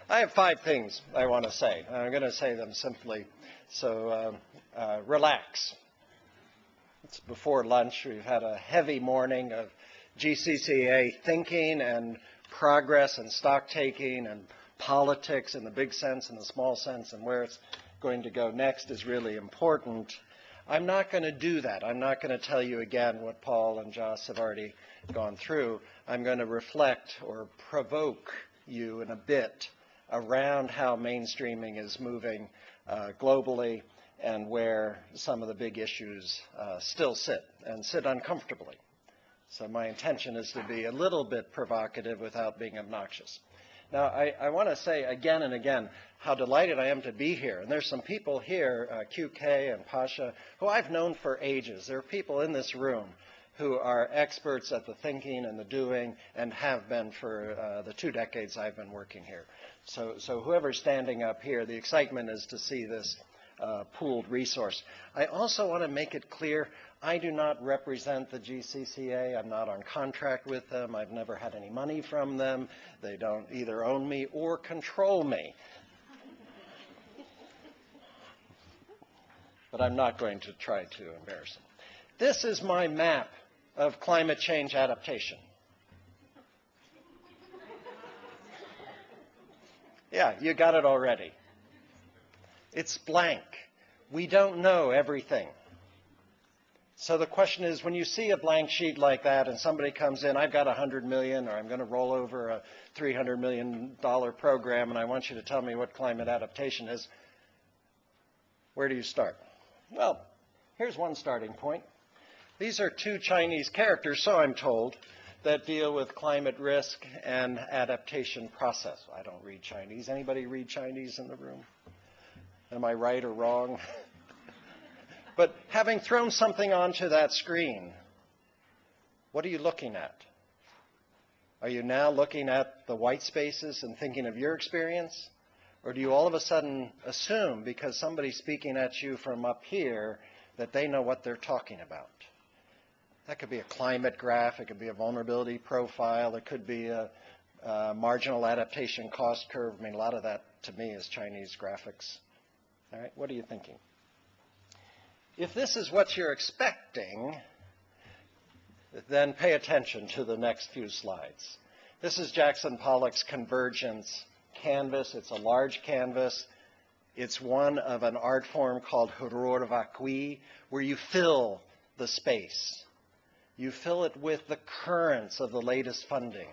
I have 5 things I want to say. I'm going to say them simply. So relax. It's before lunch. We've had a heavy morning of GCCA thinking and progress and stock taking and politics in the big sense and the small sense, and where it's going to go next is really important. I'm not going to do that. I'm not going to tell you again what Paul and Joss have already gone through. I'm going to reflect or provoke you in a bit around how mainstreaming is moving globally and where some of the big issues still sit, and sit uncomfortably. So my intention is to be a little bit provocative without being obnoxious. Now, I want to say again and again how delighted I am to be here. And there's some people here, QK and Pasha, who I've known for ages. There are people in this room who are experts at the thinking and the doing and have been for the 2 decades I've been working here. So whoever's standing up here, the excitement is to see this pooled resource. I also want to make it clear I do not represent the GCCA. I'm not on contract with them. I've never had any money from them. They don't either own me or control me. But I'm not going to try to embarrass them. This is my map of climate change adaptation. Yeah, you got it already. It's blank. We don't know everything. So the question is, when you see a blank sheet like that and somebody comes in, I've got $100 million, or I'm going to roll over a $300 million program, and I want you to tell me what climate adaptation is, where do you start? Well, here's one starting point. These are 2 Chinese characters, so I'm told, that deal with climate risk and adaptation process. I don't read Chinese. Anybody read Chinese in the room? Am I right or wrong? But having thrown something onto that screen, what are you looking at? Are you now looking at the white spaces and thinking of your experience? Or do you all of a sudden assume, because somebody's speaking at you from up here, that they know what they're talking about? That could be a climate graph. It could be a vulnerability profile. It could be a marginal adaptation cost curve. I mean, a lot of that, to me, is Chinese graphics. All right, what are you thinking? If this is what you're expecting, then pay attention to the next few slides. This is Jackson Pollock's convergence canvas. It's a large canvas. It's one of an art form called horror vacui, where you fill the space. You fill it with the currents of the latest funding.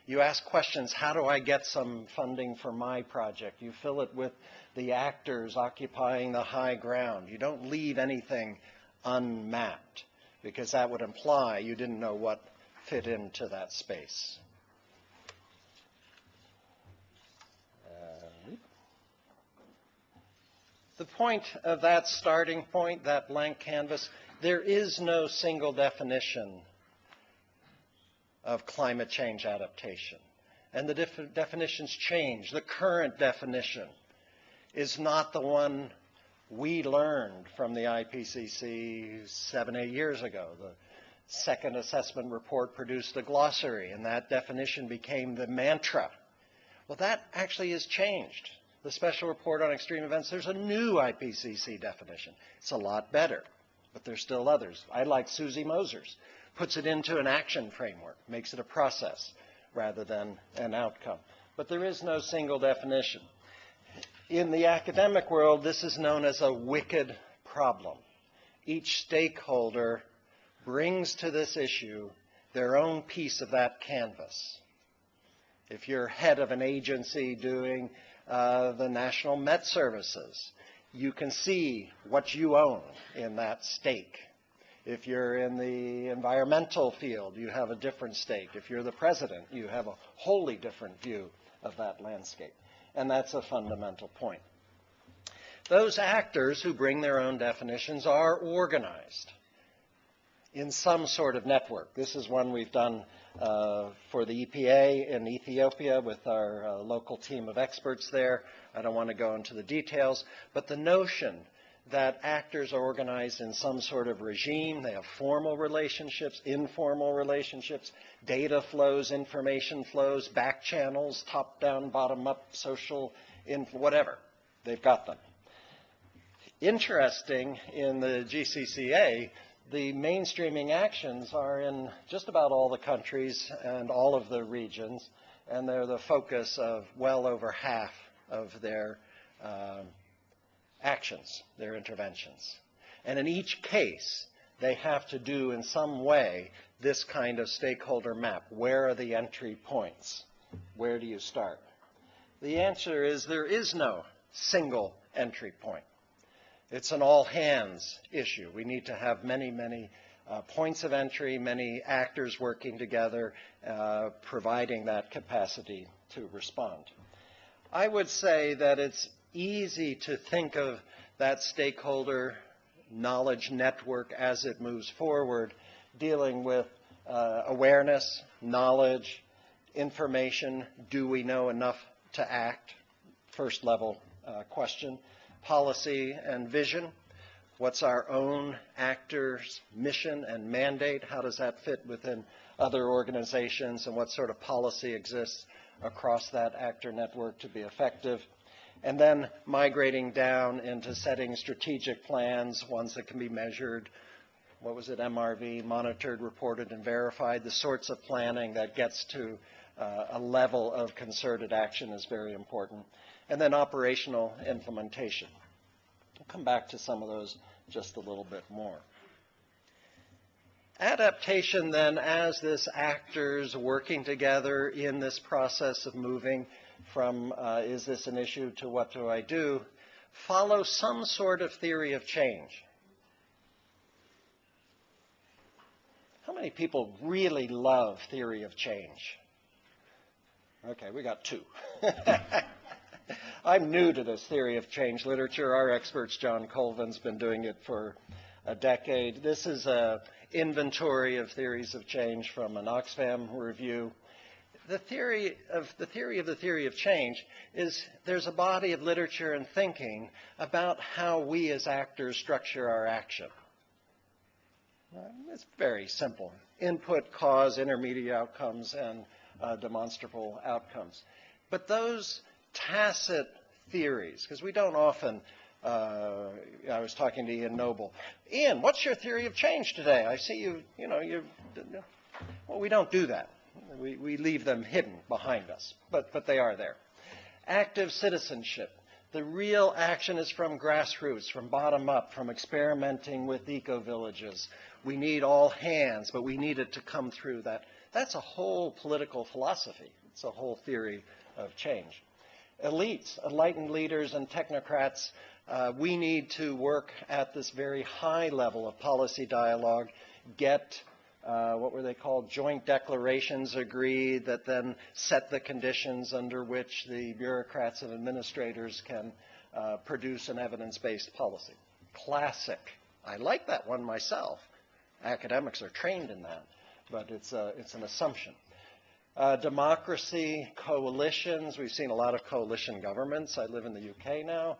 You ask questions, how do I get some funding for my project? You fill it with the actors occupying the high ground. You don't leave anything unmapped, because that would imply you didn't know what fit into that space. The point of that starting point, that blank canvas, there is no single definition of climate change adaptation. And the definitions change. The current definition is not the one we learned from the IPCC 7, 8 years ago. The second assessment report produced a glossary, and that definition became the mantra. Well, that actually has changed. The special report on extreme events, there's a new IPCC definition. It's a lot better, but there's still others. I like Susie Moser's. Puts it into an action framework, makes it a process rather than an outcome. But there is no single definition. In the academic world, this is known as a wicked problem. Each stakeholder brings to this issue their own piece of that canvas. If you're head of an agency doing the National Met Services, you can see what you own in that stake. If you're in the environmental field, you have a different stake. If you're the president, you have a wholly different view of that landscape. And that's a fundamental point. Those actors who bring their own definitions are organized in some sort of network. This is one we've done for the EPA in Ethiopia with our local team of experts there. I don't want to go into the details, but the notion that actors are organized in some sort of regime. They have formal relationships, informal relationships, data flows, information flows, back channels, top-down, bottom-up, social, whatever. They've got them. Interesting, in the GCCA, the mainstreaming actions are in just about all the countries and all of the regions, and they're the focus of well over half of their actions, their interventions. And in each case, they have to do in some way this kind of stakeholder map. Where are the entry points? Where do you start? The answer is there is no single entry point. It's an all-hands issue. We need to have many, many points of entry, many actors working together, providing that capacity to respond. I would say that it's easy to think of that stakeholder knowledge network as it moves forward, dealing with awareness, knowledge, information. Do we know enough to act? First level question. Policy and vision. What's our own actors' mission and mandate? How does that fit within other organizations, and what sort of policy exists across that actor network to be effective? And then migrating down into setting strategic plans, ones that can be measured. What was it, MRV, monitored, reported, and verified. The sorts of planning that gets to a level of concerted action is very important. And then operational implementation. We'll come back to some of those just a little bit more. Adaptation then, as this actors working together in this process of moving from is this an issue to what do I do, follow some sort of theory of change. How many people really love theory of change? Okay, we got two. I'm new to this theory of change literature. Our experts, John Colvin's been doing it for a decade. This is an inventory of theories of change from an Oxfam review. The theory of the theory of change is there's a body of literature and thinking about how we as actors structure our action. It's very simple. Input, cause, intermediate outcomes, and demonstrable outcomes. But those tacit theories, because we don't often, I was talking to Ian Noble. Ian, what's your theory of change today? I see well, we don't do that. We leave them hidden behind us, but they are there. Active citizenship. The real action is from grassroots, from bottom up, from experimenting with eco-villages. We need all hands, but we need it to come through that. That's a whole political philosophy. It's a whole theory of change. Elites, enlightened leaders, and technocrats, we need to work at this very high level of policy dialogue, get what were they called, joint declarations agreed that then set the conditions under which the bureaucrats and administrators can produce an evidence-based policy. Classic. I like that one myself. Academics are trained in that, but it's an assumption. Democracy, coalitions. We've seen a lot of coalition governments. I live in the UK now.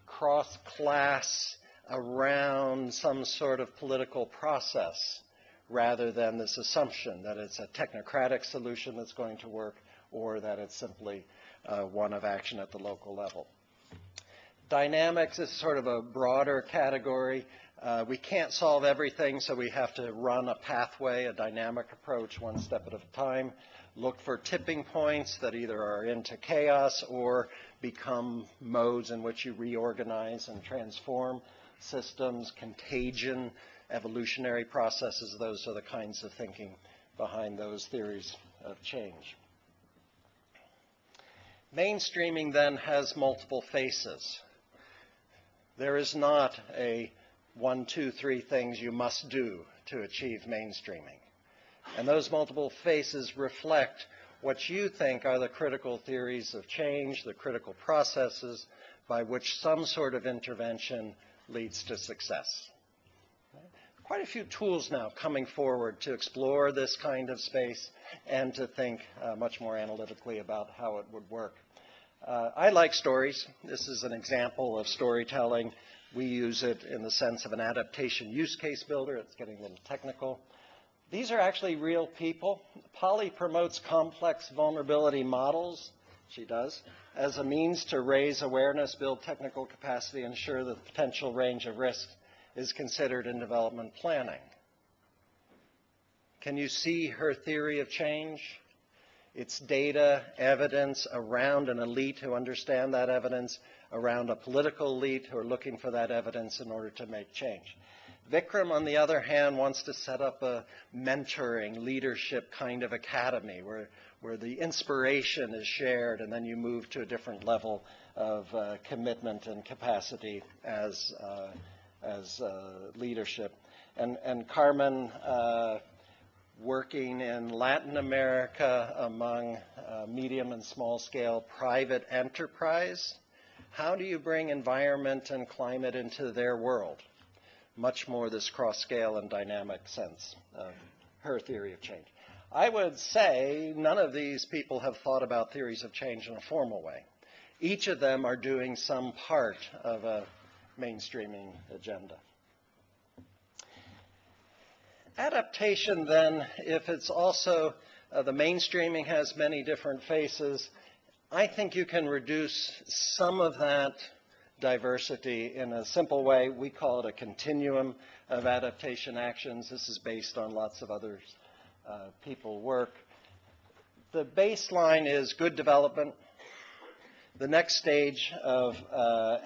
Cross-class around some sort of political process rather than this assumption that it's a technocratic solution that's going to work or that it's simply one of action at the local level. Dynamics is sort of a broader category. We can't solve everything, so we have to run a pathway, a dynamic approach, one step at a time. Look for tipping points that either are into chaos or become modes in which you reorganize and transform systems, contagion, evolutionary processes. Those are the kinds of thinking behind those theories of change. Mainstreaming then has multiple faces. There is not a 1, 2, 3 things you must do to achieve mainstreaming. And those multiple faces reflect what you think are the critical theories of change, the critical processes by which some sort of intervention leads to success. Quite a few tools now coming forward to explore this kind of space and to think much more analytically about how it would work. I like stories. This is an example of storytelling. We use it in the sense of an adaptation use case builder. It's getting a little technical. These are actually real people. Polly promotes complex vulnerability models, she does, as a means to raise awareness, build technical capacity, and ensure that the potential range of risks is considered in development planning. Can you see her theory of change? It's data, evidence around an elite who understand that evidence, around a political elite who are looking for that evidence in order to make change. Vikram, on the other hand, wants to set up a mentoring, leadership kind of academy where the inspiration is shared and then you move to a different level of commitment and capacity as leadership. And Carmen, working in Latin America among medium and small scale private enterprise, how do you bring environment and climate into their world? Much more this cross-scale and dynamic sense of her theory of change. I would say none of these people have thought about theories of change in a formal way. Each of them are doing some part of a mainstreaming agenda. Adaptation, then, if it's also the mainstreaming has many different faces, I think you can reduce some of that diversity in a simple way. We call it a continuum of adaptation actions. This is based on lots of other people work. The baseline is good development. The next stage of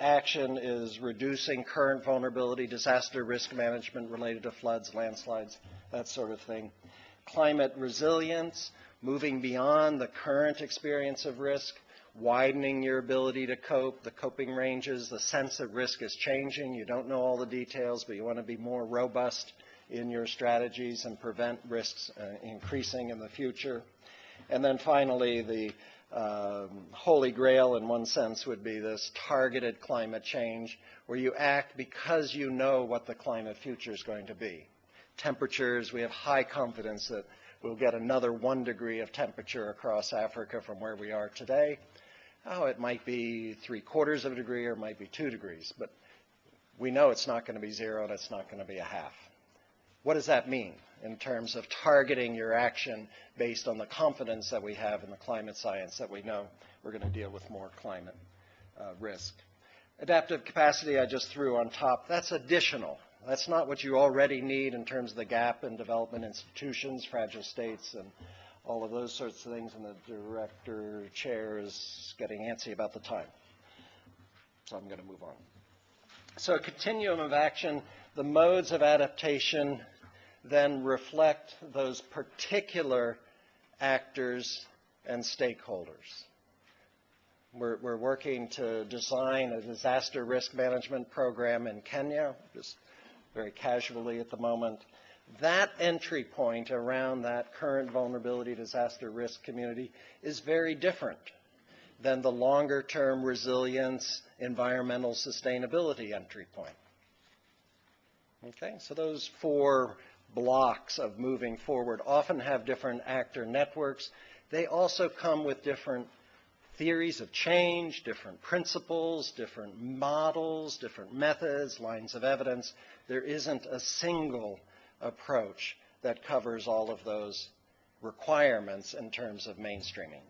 action is reducing current vulnerability, disaster risk management related to floods, landslides, that sort of thing. Climate resilience, moving beyond the current experience of risk, widening your ability to cope, the coping ranges, the sense of risk is changing. You don't know all the details, but you want to be more robust in your strategies and prevent risks increasing in the future. And then finally, the holy grail in one sense would be this targeted climate change, where you act because you know what the climate future is going to be. Temperatures, we have high confidence that we'll get another 1 degree of temperature across Africa from where we are today. Oh, it might be 3/4 of a degree or it might be 2 degrees, but we know it's not going to be 0 and it's not going to be a half. What does that mean in terms of targeting your action based on the confidence that we have in the climate science that we know we're going to deal with more climate risk? Adaptive capacity I just threw on top, that's additional. That's not what you already need in terms of the gap in development institutions, fragile states, and all of those sorts of things, and the director chair is getting antsy about the time. So I'm going to move on. So a continuum of action, the modes of adaptation then reflect those particular actors and stakeholders. We're working to design a disaster risk management program in Kenya, just very casually at the moment. That entry point around that current vulnerability disaster risk community is very different than the longer term resilience, environmental sustainability entry point. Okay, so those 4 blocks of moving forward often have different actor networks. They also come with different theories of change, different principles, different models, different methods, lines of evidence. There isn't a single approach that covers all of those requirements in terms of mainstreaming.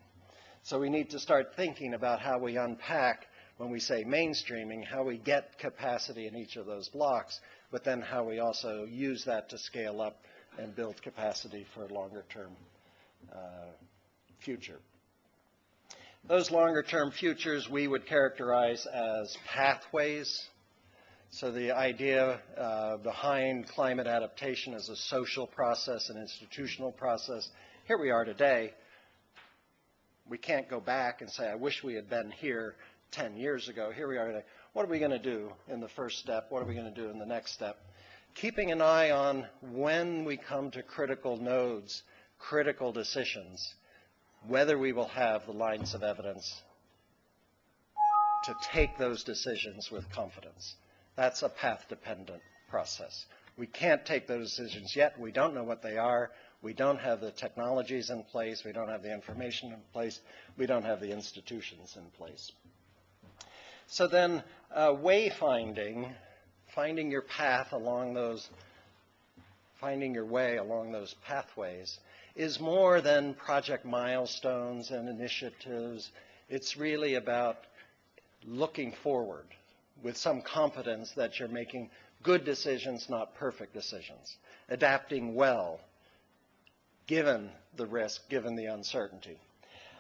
So we need to start thinking about how we unpack, when we say mainstreaming, how we get capacity in each of those blocks, but then how we also use that to scale up and build capacity for a longer term future. Those longer term futures we would characterize as pathways. So the idea behind climate adaptation is a social process, an institutional process. Here we are today. We can't go back and say, I wish we had been here 10 years ago. Here we are today. What are we going to do in the first step? What are we going to do in the next step? Keeping an eye on when we come to critical nodes, critical decisions, whether we will have the lines of evidence to take those decisions with confidence. That's a path-dependent process. We can't take those decisions yet. We don't know what they are. We don't have the technologies in place. We don't have the information in place. We don't have the institutions in place. So then wayfinding, finding your path along those, finding your way along those pathways is more than project milestones and initiatives. It's really about looking forward with some confidence that you're making good decisions, not perfect decisions, adapting well, given the risk, given the uncertainty.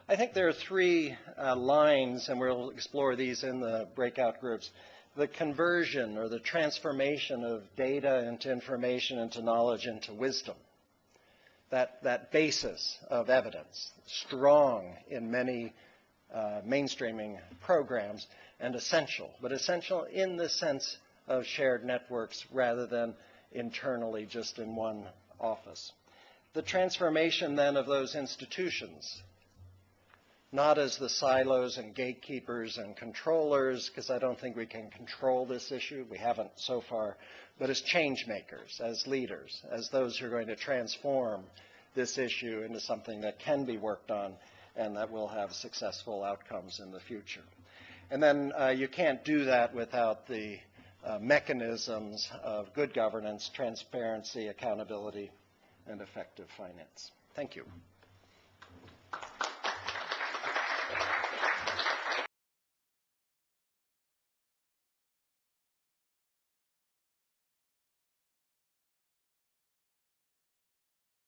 I think there are three lines, and we'll explore these in the breakout groups. The conversion or the transformation of data into information, into knowledge, into wisdom. That basis of evidence, strong in many mainstreaming programs and essential, but essential in the sense of shared networks rather than internally just in one office. The transformation then of those institutions, not as the silos and gatekeepers and controllers, because I don't think we can control this issue, we haven't so far, but as change makers, as leaders, as those who are going to transform this issue into something that can be worked on and that will have successful outcomes in the future. And then you can't do that without the mechanisms of good governance, transparency, accountability, and effective finance. Thank you.